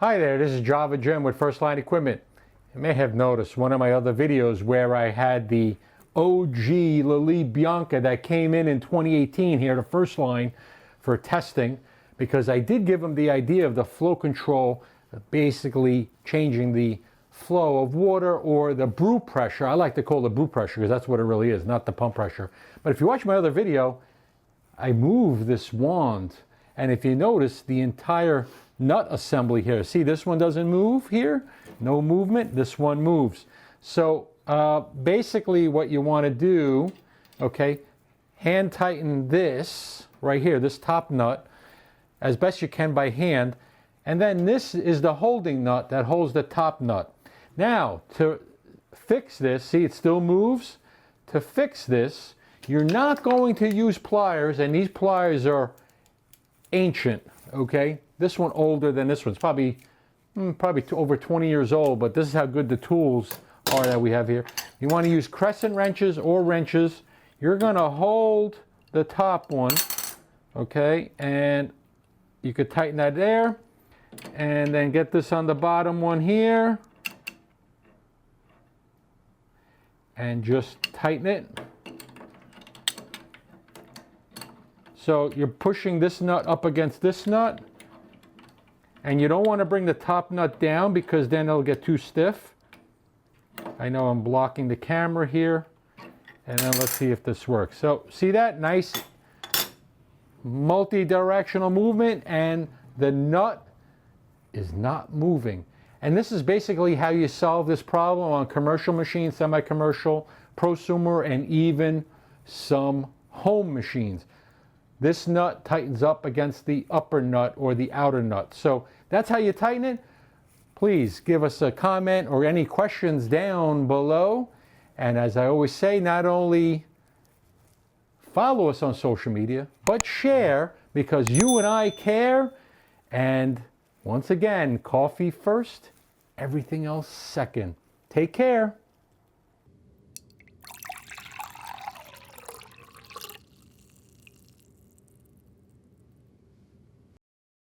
Hi there, this is Java Jim with First Line Equipment. You may have noticed one of my other videos where I had the OG Lelit Bianca that came in 2018 here to First Line for testing, because I did give them the idea of the flow control, basically changing the flow of water or the brew pressure. I like to call it brew pressure because that's what it really is, not the pump pressure. But if you watch my other video, I moved this wand, and if you notice the entire nut assembly here, see this one doesn't move here, no movement, this one moves. So basically what you want to do, okay, hand tighten this right here, this top nut, as best you can by hand, and then this is the holding nut that holds the top nut. Now to fix this, see it still moves. To fix this, you're not going to use pliers, and these pliers are ancient, okay? This one older than this one. It's probably over 20 years old, but this is how good the tools are that we have here. You want to use crescent wrenches or wrenches. You're going to hold the top one, okay? And you could tighten that there, and then get this on the bottom one here, and just tighten it. So you're pushing this nut up against this nut, and you don't want to bring the top nut down because then it'll get too stiff. I know I'm blocking the camera here, and then let's see if this works. So see that nice multi-directional movement, and the nut is not moving. And this is basically how you solve this problem on commercial machines, semi-commercial, prosumer, and even some home machines. This nut tightens up against the upper nut or the outer nut. So that's how you tighten it. Please give us a comment or any questions down below. And as I always say, not only follow us on social media, but share, because you and I care. And once again, coffee first, everything else second. Take care.